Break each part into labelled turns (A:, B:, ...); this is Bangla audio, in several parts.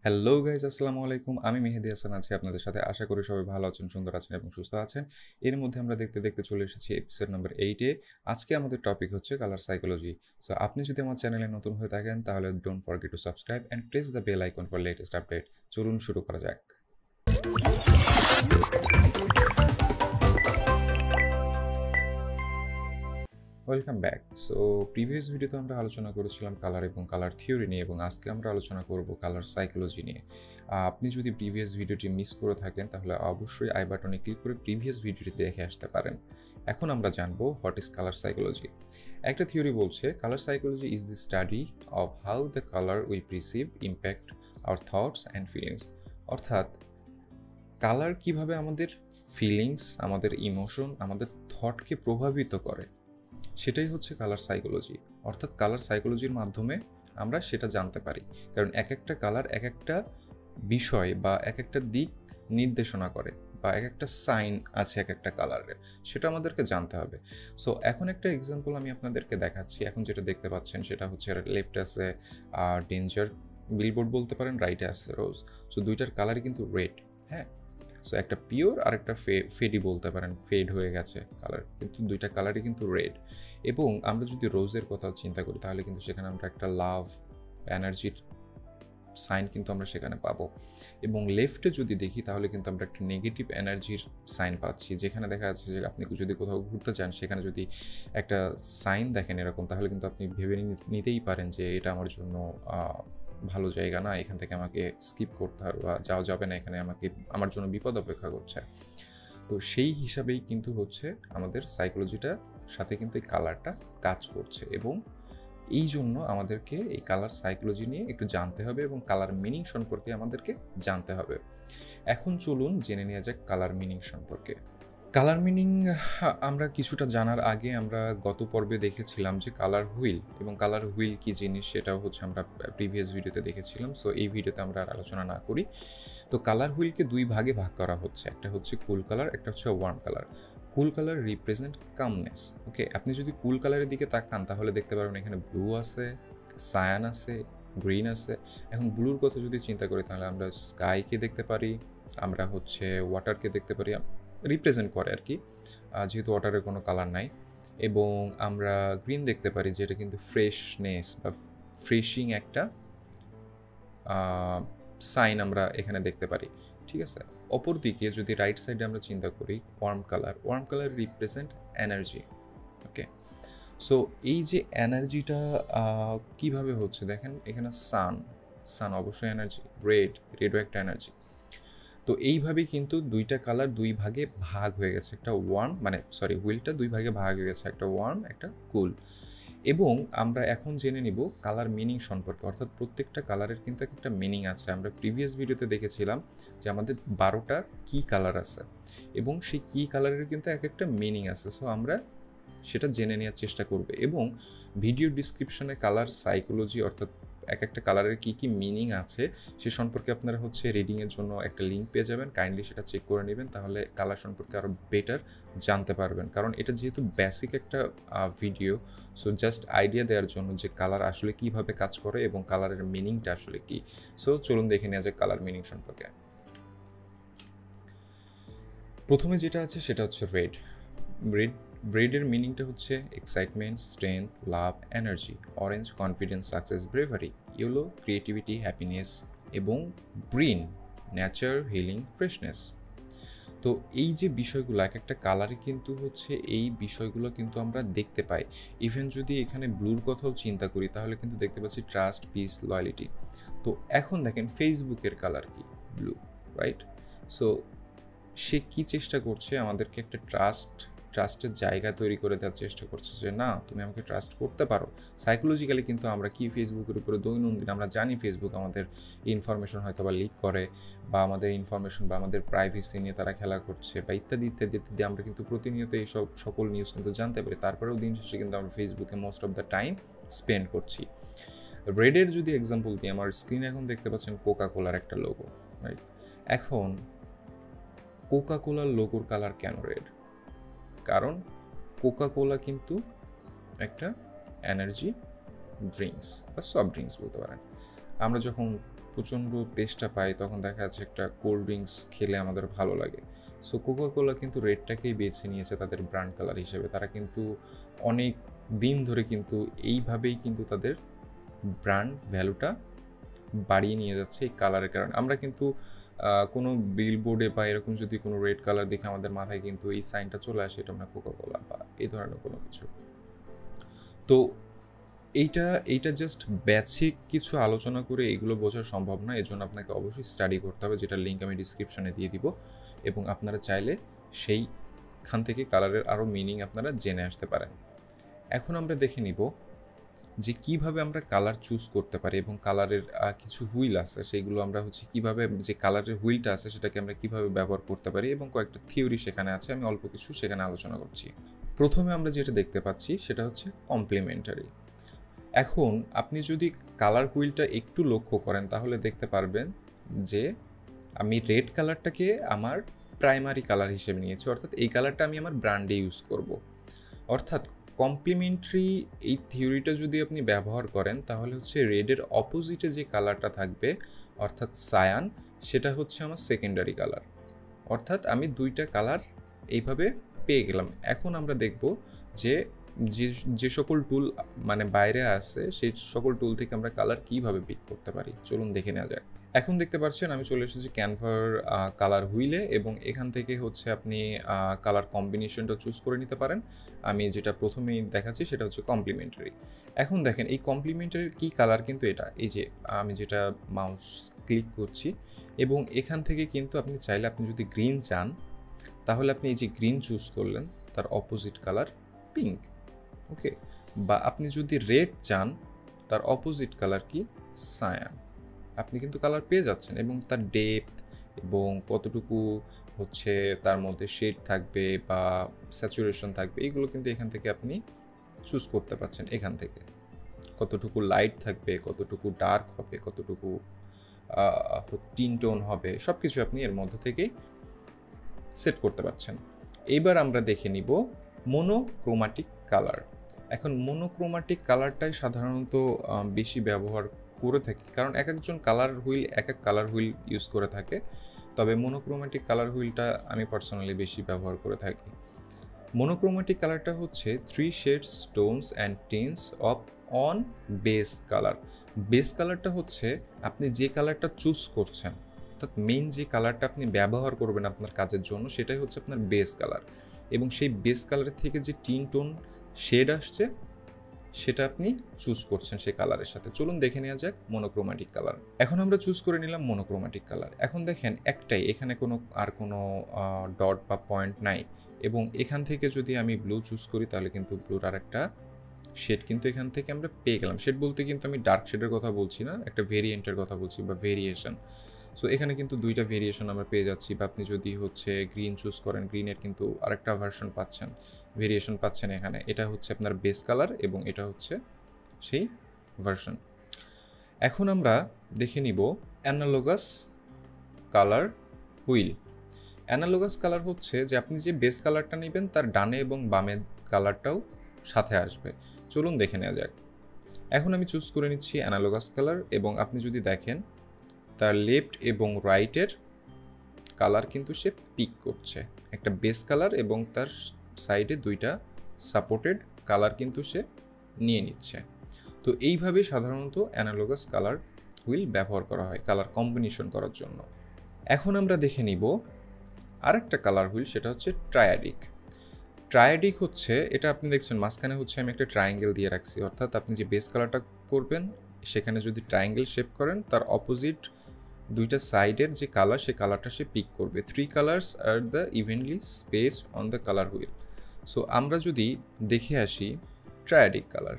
A: হ্যালো গাইজ, আসসালামু আলাইকুম। আমি মেহেদি হাসান আছি আপনাদের সাথে। আশা করি সবাই ভালো আছেন, সুন্দর আছেন এবং সুস্থ আছেন। এর মধ্যে আমরা দেখতে দেখতে চলে এসেছি এপিসোড নাম্বার 8-এ। আজকে আমাদের টপিক হচ্ছে কালার সাইকোলজি। সো আপনি যদি আমার চ্যানেলে নতুন হয়ে থাকেন তাহলে don't forget to subscribe and press the bell icon for latest update. চলুন শুরু করা যাক। Welcome back. সো প্রিভিয়াস ভিডিওতে আমরা আলোচনা করেছিলাম কালার এবং কালার থিওরি নিয়ে, এবং আজকে আমরা আলোচনা করব কালার সাইকোলজি নিয়ে। আপনি যদি প্রিভিয়াস ভিডিওটি মিস করে থাকেন তাহলে অবশ্যই আই বাটনে ক্লিক করে প্রিভিয়াস ভিডিওটি দেখে আসতে পারেন। এখন আমরা জানবো হোয়াট ইজ কালার সাইকোলজি। একটা থিওরি বলছে colour psychology is the study of how the colour we perceive impact our thoughts and feelings. অর্থাৎ কালার কিভাবে আমাদের ফিলিংস, আমাদের ইমোশন, আমাদের থটকে প্রভাবিত করে, সেটাই হচ্ছে কালার সাইকোলজি। অর্থাৎ কালার সাইকোলজির মাধ্যমে আমরা সেটা জানতে পারি, কারণ এক একটা কালার এক একটা বিষয় বা এক একটা দিক নির্দেশনা করে, বা এক একটা সাইন আছে এক একটা কালারের, সেটা আমাদেরকে জানতে হবে। সো এখন একটা এক্সাম্পল আমি আপনাদেরকে দেখাচ্ছি। এখন যেটা দেখতে পাচ্ছেন সেটা হচ্ছে লেফটে আছে ডেঞ্জার বিলবোর্ড বলতে পারেন, রাইটে আছে রোজ। সো দুইটার কালারই কিন্তু রেড। হ্যাঁ, সো একটা পিওর আর একটা ফেডি বলতে পারেন, ফেড হয়ে গেছে কালার, কিন্তু দুইটা কালারই কিন্তু রেড। এবং আমরা যদি রোজের কথা চিন্তা করি তাহলে কিন্তু সেখানে আমরা একটা লাভ, এনার্জির সাইন কিন্তু আমরা সেখানে পাবো। এবং লেফটে যদি দেখি তাহলে কিন্তু আমরা একটা নেগেটিভ এনার্জির সাইন পাচ্ছি, যেখানে দেখা যাচ্ছে যে আপনি যদি কোথাও ঘুরতে চান, সেখানে যদি একটা সাইন দেখেন এরকম, তাহলে কিন্তু আপনি ভেবে নিতেই পারেন যে এটা আমার জন্য ভালো জায়গা না, এখান থেকে আমাকে স্কিপ করতে হবে বা যাওয়া যাবে না, এখানে আমার জন্য বিপদ অপেক্ষা করছে। তো সেই হিসাবেই কিন্তু হচ্ছে আমাদের সাইকোলজিটার সাথে কিন্তু এই কালারটা কাজ করছে, এবং এই জন্য আমাদেরকে এই কালার সাইকোলজি নিয়ে একটু জানতে হবে এবং কালার মিনিং সম্পর্কে আমাদেরকে জানতে হবে। এখন চলুন জেনে নেওয়া যাক কালার মিনিং সম্পর্কে। কালার মিনিং আমরা কিছুটা জানার আগে আমরা গত পর্বে দেখেছিলাম যে কালার হুইল, এবং কালার হুইল কী জিনিস সেটাও হচ্ছে আমরা প্রিভিয়াস ভিডিওতে দেখেছিলাম। সো এই ভিডিওতে আমরা আর আলোচনা না করি। তো কালার হুইলকে দুই ভাগে ভাগ করা হচ্ছে, একটা হচ্ছে কুল কালার, একটা হচ্ছে ওয়ার্ম কালার। কুল কালার রিপ্রেজেন্ট কামনেস। ওকে, আপনি যদি কুল কালারের দিকে তাকান তাহলে দেখতে পারবেন এখানে ব্লু আছে, সায়ান আছে, গ্রিন আছে। এখন ব্লুর কথা যদি চিন্তা করি তাহলে আমরা স্কাইকে দেখতে পারি, আমরা হচ্ছে ওয়াটারকে দেখতে পারি, রিপ্রেজেন্ট করে আর কি, যেহেতু ওয়াটারের কোনো কালার নাই। এবং আমরা গ্রিন দেখতে পারি, যেটা কিন্তু ফ্রেশনেস বা ফ্রেশিং একটা সাইন আমরা এখানে দেখতে পারি। ঠিক আছে, অপরদিকে যদি রাইট সাইডে আমরা চিন্তা করি ওয়ার্ম কালার রিপ্রেজেন্ট এনার্জি। ওকে, সো এই যে এনার্জিটা কিভাবে হচ্ছে দেখেন, এখানে সান অবশ্যই এনার্জি, রেডও একটা এনার্জি। তো এইভাবেই কিন্তু দুইটা কালার দুই ভাগে ভাগ হয়ে গেছে, একটা ওয়ার্ম হুইলটা দুই ভাগে ভাগ হয়ে গেছে, একটা ওয়ার্ম একটা কুল। এবং আমরা এখন জেনে নিব কালার মিনিং সম্পর্কে, অর্থাৎ প্রত্যেকটা কালারের কিন্তু একটা মিনিং আছে। আমরা প্রিভিয়াস ভিডিওতে দেখেছিলাম যে আমাদের 12টা কি কালার আছে, এবং সেই কি কালারের কিন্তু এক একটা মিনিং আছে। সো আমরা সেটা জেনে নেওয়ার চেষ্টা করবে, এবং ভিডিও ডিসক্রিপশনে কালার সাইকোলজি অর্থাৎ এক একটা কালারের কী কী মিনিং আছে সে সম্পর্কে আপনারা হচ্ছে রিডিংয়ের জন্য একটা লিঙ্ক পেয়ে যাবেন। কাইন্ডলি সেটা চেক করে নেবেন, তাহলে কালার সম্পর্কে আরও বেটার জানতে পারবেন। কারণ এটা যেহেতু বেসিক একটা ভিডিও, সো জাস্ট আইডিয়া দেওয়ার জন্য যে কালার আসলে কীভাবে কাজ করে এবং কালারের মিনিংটা আসলে কী। সো চলুন দেখে নেওয়া যায় কালার মিনিং সম্পর্কে। প্রথমে যেটা আছে সেটা হচ্ছে রেডের মিনিংটা হচ্ছে excitement, strength, love, energy. Orange confidence, success, bravery. Yellow creativity, happiness. এবং গ্রিন নেচার, হিলিং, ফ্রেশনেস। তো এই যে বিষয়গুলো এক একটা কালারে কিন্তু হচ্ছে এই বিষয়গুলো কিন্তু আমরা দেখতে পাই। ইভেন যদি এখানে ব্লুর কথাও চিন্তা করি তাহলে কিন্তু দেখতে পাচ্ছি ট্রাস্ট, পিস, লয়ালিটি। তো এখন দেখেন ফেসবুকের কালার কি, ব্লু, রাইট? সো সে কী চেষ্টা করছে, আমাদেরকে একটা ট্রাস্টের জায়গা তৈরি করে দেওয়ার চেষ্টা করছে যে না, তুমি আমাকে ট্রাস্ট করতে পারো। সাইকোলজিক্যালি কিন্তু আমরা কি ফেসবুকের উপরে দৈনন্দিন আমরা জানি ফেসবুক আমাদের ইনফরমেশন হয়তো বা লিক করে, বা আমাদের ইনফরমেশন বা আমাদের প্রাইভেসি নিয়ে তারা খেলা করছে, বা ইত্যাদি ইত্যাদি ইত্যাদি। আমরা কিন্তু প্রতিনিয়ত এইসব সকল নিউজ কিন্তু জানতে পারি, তারপরেও দিন শেষে কিন্তু আমরা ফেসবুকে most of the time spend করছি। রেডের যদি এক্সাম্পল দিই, আমার স্ক্রিনে এখন দেখতে পাচ্ছেন কোকা কোলার একটা লোগো, রাইট? এখন কোকা কোলার লোগোর কালার কেন রেড? কারণ কোকা কোলা কিন্তু একটা এনার্জি ড্রিঙ্কস বা সফট ড্রিঙ্কস বলতে পারেন। আমরা যখন প্রচণ্ড তেষ্টা পাই, তখন দেখা যাচ্ছে একটা কোল্ড ড্রিঙ্কস খেলে আমাদের ভালো লাগে। সো কোকা কোলা কিন্তু রেডটাকেই বেছে নিয়েছে তাদের ব্র্যান্ড কালার হিসেবে। তারা কিন্তু অনেক দিন ধরে কিন্তু এইভাবেই কিন্তু তাদের ব্র্যান্ড ভ্যালুটা বাড়িয়ে নিয়ে যাচ্ছে এই কালারের কারণে। আমরা কিন্তু কোনো বিলবোর্ডে বা এরকম যদি কোনো রেড কালার দেখে আমাদের মাথায় কিন্তু এই সাইনটা চলে আসে, এটা আমরা কোকা কোলা বা এই ধরনের কোনো কিছু। তো এইটা জাস্ট বেসিক কিছু আলোচনা করে এগুলো বোঝা সম্ভব না, এজন্য আপনাকে অবশ্যই স্টাডি করতে হবে, যেটার লিঙ্ক আমি ডিসক্রিপশনে দিয়ে দিব, এবং আপনারা চাইলে সেইখান থেকে কালারের আরও মিনিং আপনারা জেনে আসতে পারেন। এখন আমরা দেখে নিব যে কিভাবে আমরা কালার চুজ করতে পারি, এবং কালারের কিছু হুইল আছে, সেইগুলো আমরা হচ্ছে কিভাবে, যে কালারের হুইলটা আছে সেটাকে আমরা কিভাবে ব্যবহার করতে পারি, এবং কয়েকটা থিওরি সেখানে আছে, আমি অল্প কিছু সেখানে আলোচনা করছি। প্রথমে আমরা যেটা দেখতে পাচ্ছি সেটা হচ্ছে কমপ্লিমেন্টারি। এখন আপনি যদি কালার হুইলটা একটু লক্ষ্য করেন তাহলে দেখতে পারবেন যে আমি রেড কালারটাকে আমার প্রাইমারি কালার হিসেবে নিয়েছি, অর্থাৎ এই কালারটা আমি আমার ব্র্যান্ডে ইউজ করব। অর্থাৎ কমপ্লিমেন্টারি এই থিওরিটা যদি আপনি ব্যবহার করেন তাহলে হচ্ছে রেডের অপোজিটে যে কালারটা থাকবে অর্থাৎ সায়ান, সেটা হচ্ছে আমার সেকেন্ডারি কালার। অর্থাৎ আমি দুইটা কালার এইভাবে পেয়ে গেলাম। এখন আমরা দেখব যে যে সকল টুল মানে বাইরে আছে সেই সকল টুল থেকে আমরা কালার কিভাবে পিক করতে পারি, চলুন দেখে নেওয়া যাক। এখন দেখতে পাচ্ছেন আমি চলে এসেছি ক্যানভার কালার হুইলে, এবং এখান থেকে হচ্ছে আপনি কালার কম্বিনেশনটা চুজ করে নিতে পারেন। আমি যেটা প্রথমেই দেখাচ্ছি সেটা হচ্ছে কমপ্লিমেন্টারি। এখন দেখেন এই কমপ্লিমেন্টারির কী কালার, কিন্তু এটা এই যে আমি যেটা মাউস ক্লিক করছি, এবং এখান থেকে কিন্তু আপনি চাইলে আপনি যদি গ্রিন চান তাহলে আপনি এই যে গ্রিন চুজ করলেন, তার অপোজিট কালার পিঙ্ক, ওকে। বা আপনি যদি রেড চান তার অপোজিট কালার কি সায়ান, আপনি কিন্তু কালার পেয়ে যাচ্ছেন, এবং তার ডেপথ এবং কতটুকু হচ্ছে তার মধ্যে শেড থাকবে বা স্যাচুরেশন থাকবে, এগুলো কিন্তু এখান থেকে আপনি চুজ করতে পারছেন। এখান থেকে কতটুকু লাইট থাকবে, কতটুকু ডার্ক হবে, কতটুকু টিন টোন হবে, সব কিছু আপনি এর মধ্যে থেকেই সেট করতে পারছেন। এইবার আমরা দেখে নিব মোনোক্রোমাটিক কালার। এখন মোনোক্রোমাটিক কালারটাই সাধারণত বেশি ব্যবহার করে থাকি, কারণ এক একজন কালার হুইল এক এক কালার হুইল ইউজ করে থাকে, তবে মোনোক্রোমাটিক কালার হুইলটা আমি পার্সোনালি বেশি ব্যবহার করে থাকি। মোনোক্রোমাটিক কালারটা হচ্ছে 3 shades tones and টিন্স of on base colour. Base কালারটা হচ্ছে আপনি যে কালারটা চুজ করছেন, অর্থাৎ মেইন যে কালারটা আপনি ব্যবহার করবেন আপনার কাজের জন্য, সেটাই হচ্ছে আপনার বেস কালার, এবং সেই বেস কালারের থেকে যে টিন টোন শেড আসছে সেটা আপনি চুজ করছেন সেই কালারের সাথে। চলুন দেখে নেওয়া যাক মোনোক্রোমাটিক কালার। এখন আমরা চুজ করে নিলাম মোনোক্রোমাটিক কালার। এখন দেখেন একটাই, এখানে কোনো ডট বা পয়েন্ট নাই, এবং এখান থেকে যদি আমি ব্লু চুজ করি তাহলে কিন্তু ব্লুর আর একটা শেড কিন্তু এখান থেকে আমরা পেয়ে গেলাম। শেড বলতে কিন্তু আমি ডার্ক শেডের কথা বলছি না, একটা ভেরিয়েন্টের কথা বলছি বা ভেরিয়েশন। সো এখানে কিন্তু দুইটা ভেরিয়েশন আমরা পেয়ে যাচ্ছি, বা আপনি যদি হচ্ছে গ্রিন চুজ করেন, গ্রিনের কিন্তু আরেকটা ভার্সন পাচ্ছেন, ভেরিয়েশন পাচ্ছেন এখানে। এটা হচ্ছে আপনার বেস কালার এবং এটা হচ্ছে সেই ভার্সন। এখন আমরা দেখে নিব analogous colour wheel. Analogous colour হচ্ছে যে আপনি যে বেস কালারটা নেবেন তার ডানে এবং বামে কালারটাও সাথে আসবে। চলুন দেখে নেওয়া যাক। এখন আমি চুজ করে নিচ্ছি অ্যানালগাস কালার, এবং আপনি যদি দেখেন তার লেফট এবং রাইটের কালার কিন্তু সে পিক করছে, একটা বেস কালার এবং তার সাইডে দুইটা সাপোর্টেড কালার কিন্তু সে নিয়ে নিচ্ছে। তো এইভাবে সাধারণত অ্যানালগাস কালার হুইল ব্যবহার করা হয় কালার কম্বিনেশন করার জন্য। এখন আমরা দেখে নিব আরেকটা কালার হুইল, সেটা হচ্ছে ট্রায়াডিক। ট্রায়াডিক হচ্ছে, এটা আপনি দেখছেন মাঝখানে হচ্ছে আমি একটা ট্রায়াঙ্গেল দিয়ে রাখছি, অর্থাৎ আপনি যে বেস কালারটা করবেন সেখানে যদি ট্রায়াঙ্গেল শেপ করেন তার অপোজিট দুইটা সাইডের যে কালার সে কালারটা সে পিক করবে। 3 colours are the evenly space on the colour wheel. So আমরা যদি দেখে আসি ট্রায়াডিক কালার,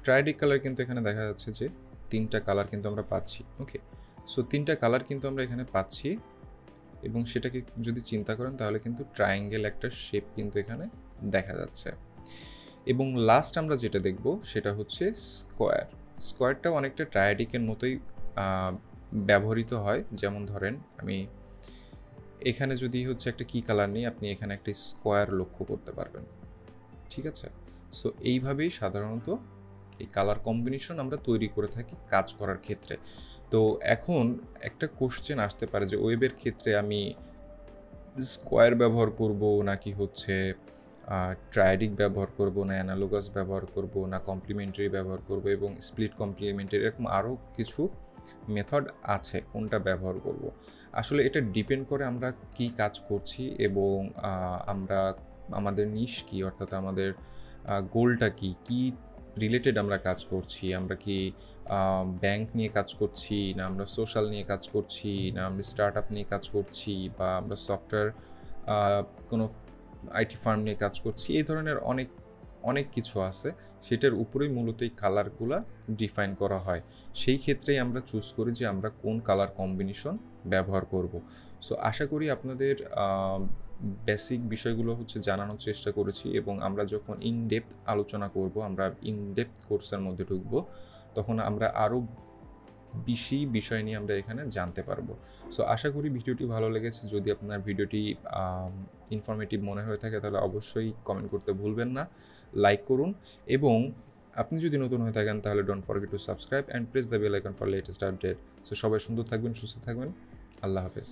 A: ট্রায়াডিক কালার কিন্তু এখানে দেখা যাচ্ছে যে 3টা কালার কিন্তু আমরা পাচ্ছি, ওকে। সো 3টা কালার কিন্তু আমরা এখানে পাচ্ছি, এবং সেটাকে যদি চিন্তা করেন তাহলে কিন্তু ট্রায়াঙ্গেল একটা শেপ কিন্তু এখানে দেখা যাচ্ছে। এবং লাস্ট আমরা যেটা দেখব সেটা হচ্ছে স্কোয়ার। স্কোয়ারটাও অনেকটা ট্রায়াডিকের মতোই ব্যবহৃত হয়। যেমন ধরেন আমি এখানে যদি হচ্ছে একটা কি কালার নিই, আপনি এখানে একটা স্কোয়ার লক্ষ্য করতে পারবেন, ঠিক আছে। সো এইভাবেই সাধারণত এই কালার কম্বিনেশন আমরা তৈরি করে থাকি কাজ করার ক্ষেত্রে। তো এখন একটা কোশ্চেন আসতে পারে যে ওয়েবের ক্ষেত্রে আমি স্কোয়ার ব্যবহার করব নাকি হচ্ছে ট্রায়াডিক ব্যবহার করব, না অ্যানালোগাস ব্যবহার করব, না কমপ্লিমেন্টারি ব্যবহার করব, এবং স্প্লিট কমপ্লিমেন্টারি, এরকম আরও কিছু মেথড আছে কোনটা ব্যবহার করব। আসলে এটা ডিপেন্ড করে আমরা কি কাজ করছি এবং আমরা আমাদের নিশ কি, অর্থাৎ আমাদের গোলটা কি, কি রিলেটেড আমরা কাজ করছি। আমরা কি ব্যাংক নিয়ে কাজ করছি, না আমরা সোশ্যাল নিয়ে কাজ করছি, না আমরা স্টার্ট আপ নিয়ে কাজ করছি, বা আমরা সফটওয়্যার কোনো আইটি ফার্ম নিয়ে কাজ করছি। এই ধরনের অনেক অনেক কিছু আছে, সেটার উপরেই মূলত এই কালারগুলো ডিফাইন করা হয়। সেই ক্ষেত্রেই আমরা চুজ করি যে আমরা কোন কালার কম্বিনেশন ব্যবহার করব। সো আশা করি আপনাদের বেসিক বিষয়গুলো হচ্ছে জানানোর চেষ্টা করেছি, এবং আমরা যখন ইনডেপথ আলোচনা করব, আমরা ইনডেপথ কোর্সের মধ্যে ঢুকবো, তখন আমরা আরও বেশি বিষয় নিয়ে আমরা এখানে জানতে পারবো। সো আশা করি ভিডিওটি ভালো লেগেছে। যদি আপনার ভিডিওটি ইনফরমেটিভ মনে হয়ে থাকে তাহলে অবশ্যই কমেন্ট করতে ভুলবেন না, লাইক করুন, এবং আপনি যদি নতুন হয়ে থাকেন তাহলে don't forget to subscribe and press the bell icon for latest update. So সবাই সুন্দর থাকবেন, সুস্থ থাকবেন। আল্লাহ হাফেজ।